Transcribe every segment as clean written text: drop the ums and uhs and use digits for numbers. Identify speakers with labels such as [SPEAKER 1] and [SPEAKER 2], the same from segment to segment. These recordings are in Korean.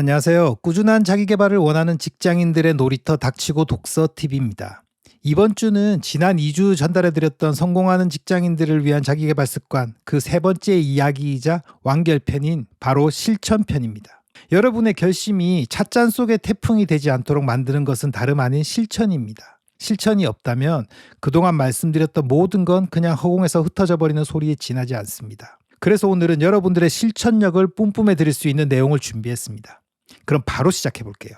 [SPEAKER 1] 안녕하세요. 꾸준한 자기 개발을 원하는 직장인들의 놀이터 닥치고 독서 팁입니다. 이번 주는 지난 2주 전달해드렸던 성공하는 직장인들을 위한 자기 개발 습관 그 세 번째 이야기이자 완결편인 바로 실천편입니다. 여러분의 결심이 찻잔 속의 태풍이 되지 않도록 만드는 것은 다름 아닌 실천입니다. 실천이 없다면 그동안 말씀드렸던 모든 건 그냥 허공에서 흩어져 버리는 소리에 지나지 않습니다. 그래서 오늘은 여러분들의 실천력을 뿜뿜해 드릴 수 있는 내용을 준비했습니다. 그럼 바로 시작해 볼게요.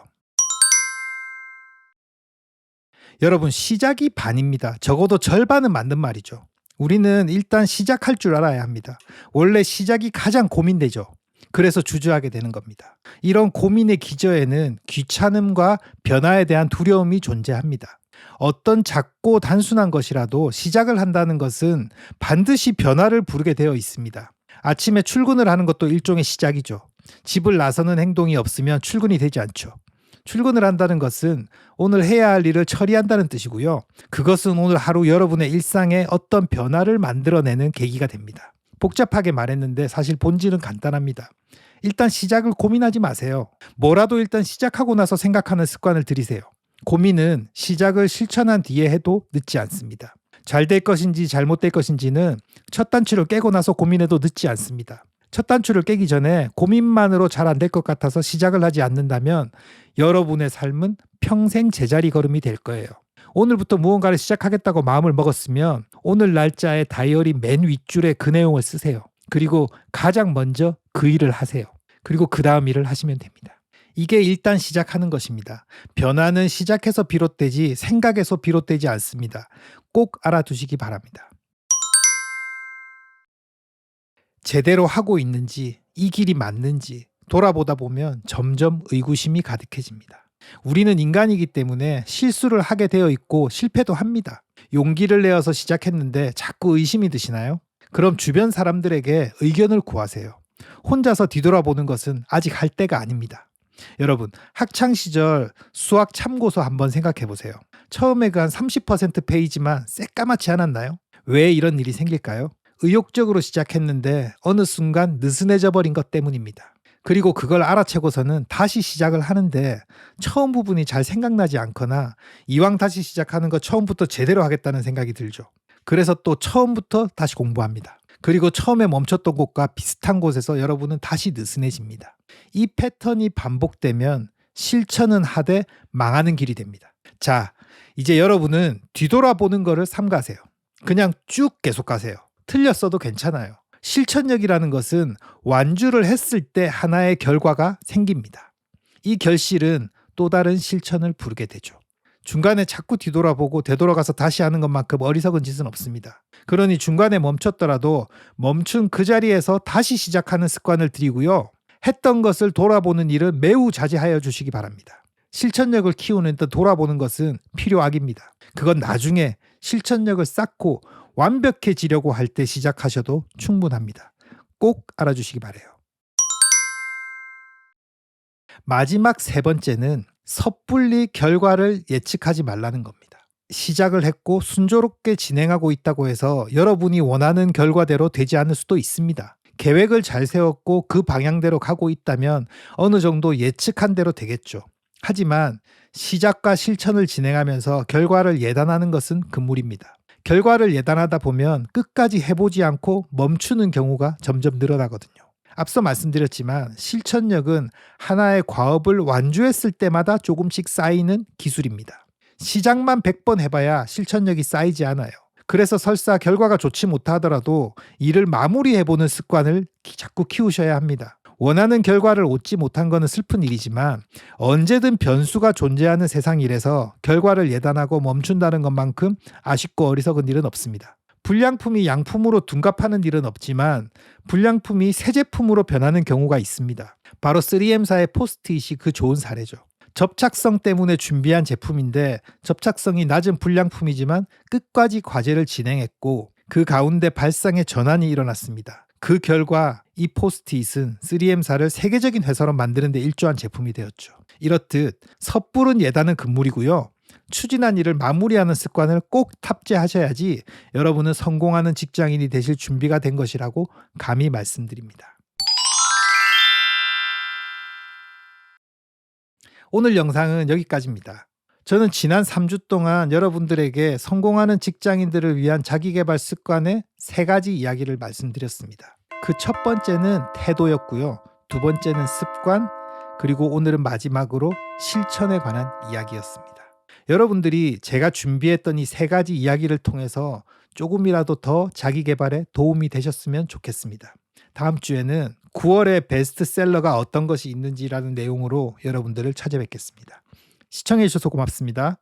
[SPEAKER 1] 여러분, 시작이 반입니다. 적어도 절반은 맞는 말이죠. 우리는 일단 시작할 줄 알아야 합니다. 원래 시작이 가장 고민되죠. 그래서 주저하게 되는 겁니다. 이런 고민의 기저에는 귀찮음과 변화에 대한 두려움이 존재합니다. 어떤 작고 단순한 것이라도 시작을 한다는 것은 반드시 변화를 부르게 되어 있습니다. 아침에 출근을 하는 것도 일종의 시작이죠. 집을 나서는 행동이 없으면 출근이 되지 않죠. 출근을 한다는 것은 오늘 해야 할 일을 처리한다는 뜻이고요. 그것은 오늘 하루 여러분의 일상에 어떤 변화를 만들어내는 계기가 됩니다. 복잡하게 말했는데 사실 본질은 간단합니다. 일단 시작을 고민하지 마세요. 뭐라도 일단 시작하고 나서 생각하는 습관을 들이세요. 고민은 시작을 실천한 뒤에 해도 늦지 않습니다. 잘 될 것인지 잘못될 것인지는 첫 단추를 깨고 나서 고민해도 늦지 않습니다. 첫 단추를 깨기 전에 고민만으로 잘 안 될 것 같아서 시작을 하지 않는다면 여러분의 삶은 평생 제자리 걸음이 될 거예요. 오늘부터 무언가를 시작하겠다고 마음을 먹었으면 오늘 날짜의 다이어리 맨 윗줄에 그 내용을 쓰세요. 그리고 가장 먼저 그 일을 하세요. 그리고 그 다음 일을 하시면 됩니다. 이게 일단 시작하는 것입니다. 변화는 시작해서 비롯되지 생각에서 비롯되지 않습니다. 꼭 알아두시기 바랍니다. 제대로 하고 있는지, 이 길이 맞는지 돌아보다 보면 점점 의구심이 가득해집니다. 우리는 인간이기 때문에 실수를 하게 되어 있고 실패도 합니다. 용기를 내어서 시작했는데 자꾸 의심이 드시나요? 그럼 주변 사람들에게 의견을 구하세요. 혼자서 뒤돌아보는 것은 아직 할 때가 아닙니다. 여러분, 학창 시절 수학 참고서 한번 생각해 보세요. 처음에 그 한 30% 페이지만 새까맣지 않았나요? 왜 이런 일이 생길까요? 의욕적으로 시작했는데 어느 순간 느슨해져 버린 것 때문입니다. 그리고 그걸 알아채고서는 다시 시작을 하는데 처음 부분이 잘 생각나지 않거나 이왕 다시 시작하는 거 처음부터 제대로 하겠다는 생각이 들죠. 그래서 또 처음부터 다시 공부합니다. 그리고 처음에 멈췄던 곳과 비슷한 곳에서 여러분은 다시 느슨해집니다. 이 패턴이 반복되면 실천은 하되 망하는 길이 됩니다. 자, 이제 여러분은 뒤돌아보는 거를 삼가세요. 그냥 쭉 계속 가세요. 틀렸어도 괜찮아요. 실천력이라는 것은 완주를 했을 때 하나의 결과가 생깁니다. 이 결실은 또 다른 실천을 부르게 되죠. 중간에 자꾸 뒤돌아보고 되돌아가서 다시 하는 것만큼 어리석은 짓은 없습니다. 그러니 중간에 멈췄더라도 멈춘 그 자리에서 다시 시작하는 습관을 들이고요. 했던 것을 돌아보는 일은 매우 자제하여 주시기 바랍니다. 실천력을 키우는 데 돌아보는 것은 필요악입니다. 그건 나중에 실천력을 쌓고 완벽해지려고 할 때 시작하셔도 충분합니다. 꼭 알아주시기 바라요. 마지막 세 번째는 섣불리 결과를 예측하지 말라는 겁니다. 시작을 했고 순조롭게 진행하고 있다고 해서 여러분이 원하는 결과대로 되지 않을 수도 있습니다. 계획을 잘 세웠고 그 방향대로 가고 있다면 어느 정도 예측한 대로 되겠죠. 하지만 시작과 실천을 진행하면서 결과를 예단하는 것은 금물입니다. 결과를 예단하다 보면 끝까지 해보지 않고 멈추는 경우가 점점 늘어나거든요. 앞서 말씀드렸지만 실천력은 하나의 과업을 완주했을 때마다 조금씩 쌓이는 기술입니다. 시작만 100번 해봐야 실천력이 쌓이지 않아요. 그래서 설사 결과가 좋지 못하더라도 일을 마무리해보는 습관을 자꾸 키우셔야 합니다. 원하는 결과를 얻지 못한 것은 슬픈 일이지만 언제든 변수가 존재하는 세상이라서 결과를 예단하고 멈춘다는 것만큼 아쉽고 어리석은 일은 없습니다. 불량품이 양품으로 둔갑하는 일은 없지만 불량품이 새 제품으로 변하는 경우가 있습니다. 바로 3M사의 포스트잇이 그 좋은 사례죠. 접착성 때문에 준비한 제품인데 접착성이 낮은 불량품이지만 끝까지 과제를 진행했고 그 가운데 발상의 전환이 일어났습니다. 그 결과 이 포스트잇은 3M사를 세계적인 회사로 만드는 데 일조한 제품이 되었죠. 이렇듯 섣부른 예단은 금물이고요. 추진한 일을 마무리하는 습관을 꼭 탑재하셔야지 여러분은 성공하는 직장인이 되실 준비가 된 것이라고 감히 말씀드립니다. 오늘 영상은 여기까지입니다. 저는 지난 3주 동안 여러분들에게 성공하는 직장인들을 위한 자기계발 습관의 3가지 이야기를 말씀드렸습니다. 그 첫 번째는 태도였고요. 두 번째는 습관, 그리고 오늘은 마지막으로 실천에 관한 이야기였습니다. 여러분들이 제가 준비했던 이 3가지 이야기를 통해서 조금이라도 더 자기계발에 도움이 되셨으면 좋겠습니다. 다음 주에는 9월의 베스트셀러가 어떤 것이 있는지라는 내용으로 여러분들을 찾아뵙겠습니다. 시청해 주셔서 고맙습니다.